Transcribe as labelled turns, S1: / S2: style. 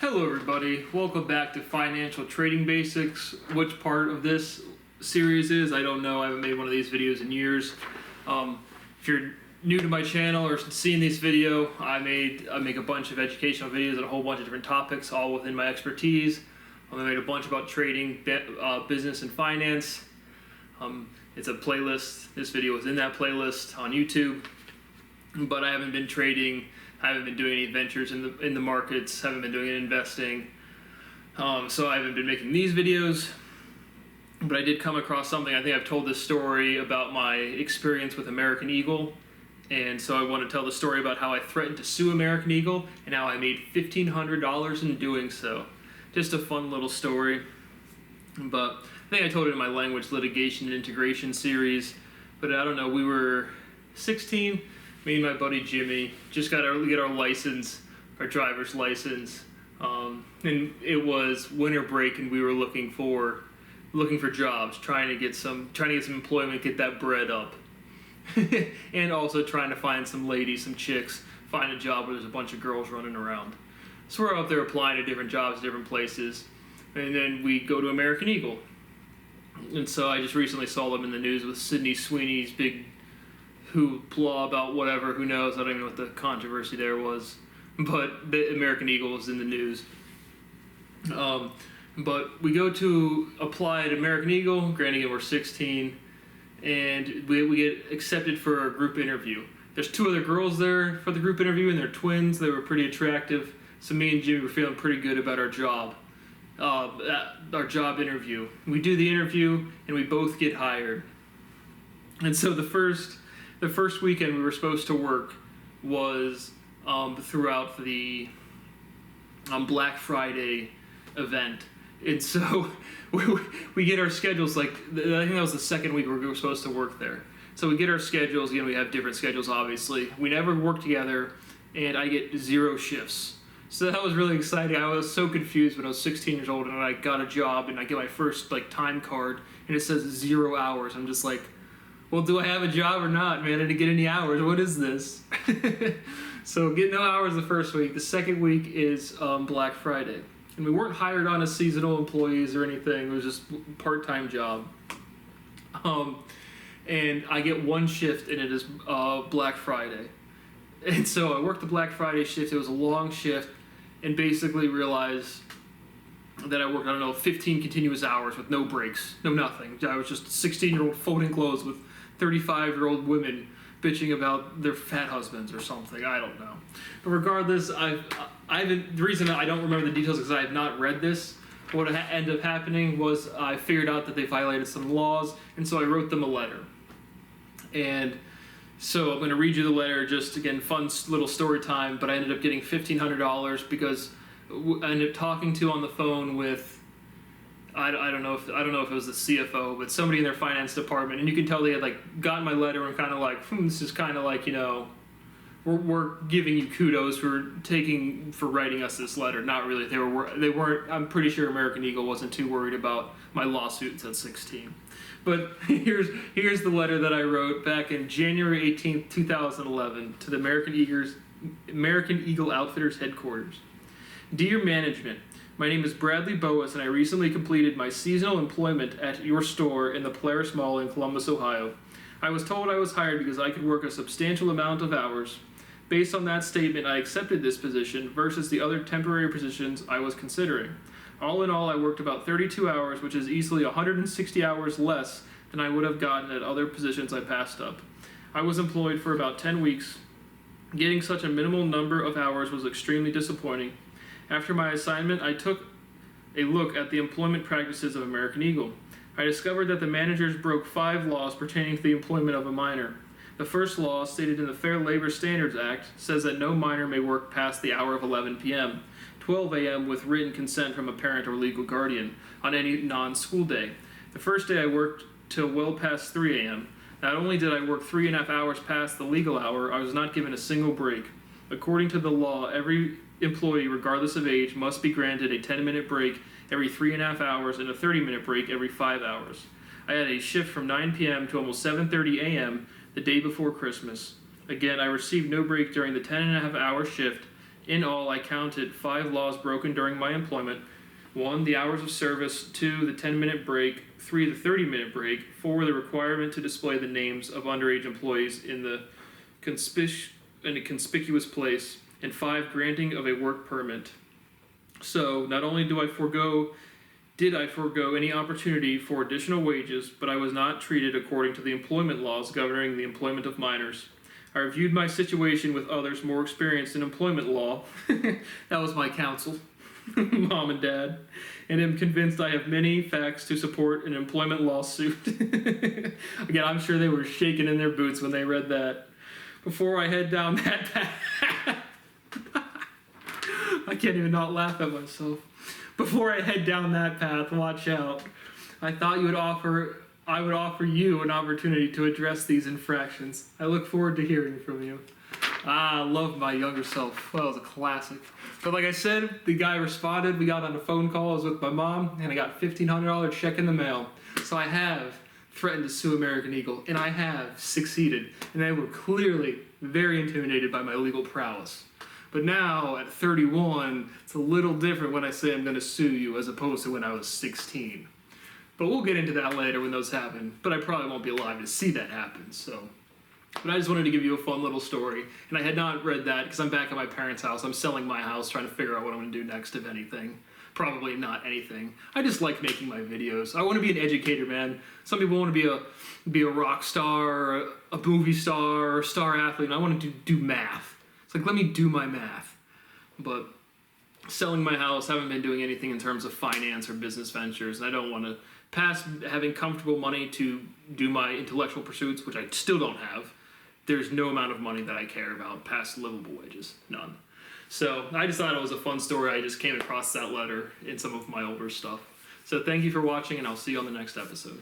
S1: Hello everybody, welcome back to Financial Trading Basics. Which part of this series is, I don't know, I haven't made one of these videos in years. If you're new to my channel or seeing this video, I make a bunch of educational videos on a whole bunch of different topics, all within my expertise. I made a bunch about trading, business, and finance. It's a playlist. This video is in that playlist on YouTube, but I haven't been trading. I haven't been doing any ventures in the markets, haven't been doing any investing, so I haven't been making these videos, but I did come across something. I think I've told this story about my experience with American Eagle, and so I want to tell the story about how I threatened to sue American Eagle and how I made $1,500 in doing so. Just a fun little story, but I think I told it in my language litigation and integration series, but I don't know, we were 16, me and my buddy Jimmy just get our license, our driver's license, and it was winter break, and we were looking for jobs, trying to get some employment, get that bread up, and also trying to find some ladies, some chicks, find a job where there's a bunch of girls running around. So we're out there applying to different jobs, different places, and then we go to American Eagle. And so I just recently saw them in the news with Sydney Sweeney's big hoopla about whatever, who knows, I don't even know what the controversy there was, but the American Eagle was in the news. But we go to apply at American Eagle, granted we're 16, and we get accepted for a group interview. There's two other girls there for the group interview, and they're twins. They were pretty attractive, so me and Jimmy were feeling pretty good about our job interview. We do the interview, and we both get hired. And so the first weekend we were supposed to work was throughout the Black Friday event. And so we get our schedules, like, I think that was the second week we were supposed to work there. So we get our schedules, we have different schedules obviously. We never work together, and I get 0 shifts. So that was really exciting. I was so confused when I was 16 years old and I got a job and I get my first time card and it says 0 hours. I'm just like, well, do I have a job or not, man? I didn't get any hours. What is this? So get no hours the first week. The second week is Black Friday. And we weren't hired on as seasonal employees or anything. It was just a part-time job. And I get 1 shift, and it is Black Friday. And so I worked the Black Friday shift. It was a long shift, and basically realized that I worked, 15 continuous hours with no breaks, no nothing. I was just a 16-year-old folding clothes with 35-year-old women bitching about their fat husbands or something. I don't know. But regardless, the reason I don't remember the details is because I have not read this. What ended up happening was I figured out that they violated some laws, and so I wrote them a letter. And so I'm going to read you the letter, just again, fun little story time, but I ended up getting $1,500 because I ended up talking to on the phone with, I don't know if it was the CFO, but somebody in their finance department, and you can tell they had gotten my letter and kind of this is kind of we're giving you kudos for writing us this letter. Not really. They weren't. I'm pretty sure American Eagle wasn't too worried about my lawsuits at 16. But here's the letter that I wrote back in January 18th, 2011 to the American Eagle Outfitters headquarters. Dear management, my name is Bradley Boas, and I recently completed my seasonal employment at your store in the Polaris Mall in Columbus, Ohio. I was told I was hired because I could work a substantial amount of hours. Based on that statement, I accepted this position versus the other temporary positions I was considering. All in all, I worked about 32 hours, which is easily 160 hours less than I would have gotten at other positions I passed up. I was employed for about 10 weeks. Getting such a minimal number of hours was extremely disappointing. After my assignment, I took a look at the employment practices of American Eagle. I discovered that the managers broke 5 laws pertaining to the employment of a minor. The first law, stated in the Fair Labor Standards Act, says that no minor may work past the hour of 11 p.m., 12 a.m. with written consent from a parent or legal guardian, on any non-school day. The first day I worked till well past 3 a.m. Not only did I work 3.5 hours past the legal hour, I was not given a single break. According to the law, every employee, regardless of age, must be granted a 10-minute break every 3.5 hours and a 30-minute break every 5 hours. I had a shift from 9 p.m. to almost 7:30 a.m. the day before Christmas. Again, I received no break during the 10.5-hour shift, In all, I counted 5 laws broken during my employment. 1, the hours of service. 2, the 10-minute break. 3, the 30-minute break. 4, the requirement to display the names of underage employees in a conspicuous place. And 5, granting of a work permit. So, not only did I forego any opportunity for additional wages, but I was not treated according to the employment laws governing the employment of minors. I reviewed my situation with others more experienced in employment law. That was my counsel, Mom and Dad, and am convinced I have many facts to support an employment lawsuit. Again, I'm sure they were shaking in their boots when they read that. Before I head down that path, I can't even not laugh at myself. Before I head down that path, watch out. I thought I would offer you an opportunity to address these infractions. I look forward to hearing from you. I love my younger self. Well, it was a classic. But like I said, the guy responded. We got on a phone call. I was with my mom, and I got a $1,500 check in the mail. So I have threatened to sue American Eagle, and I have succeeded. And they were clearly very intimidated by my legal prowess. But now, at 31, it's a little different when I say I'm going to sue you as opposed to when I was 16. But we'll get into that later when those happen. But I probably won't be alive to see that happen, so. But I just wanted to give you a fun little story. And I had not read that because I'm back at my parents' house. I'm selling my house, trying to figure out what I'm going to do next, if anything. Probably not anything. I just like making my videos. I want to be an educator, man. Some people want to be a rock star, a movie star, or a star athlete. And I want to do math. It's like, let me do my math. But selling my house, haven't been doing anything in terms of finance or business ventures. And I don't want to past having comfortable money to do my intellectual pursuits, which I still don't have. There's no amount of money that I care about past livable wages. None. So I just thought it was a fun story. I just came across that letter in some of my older stuff. So thank you for watching, and I'll see you on the next episode.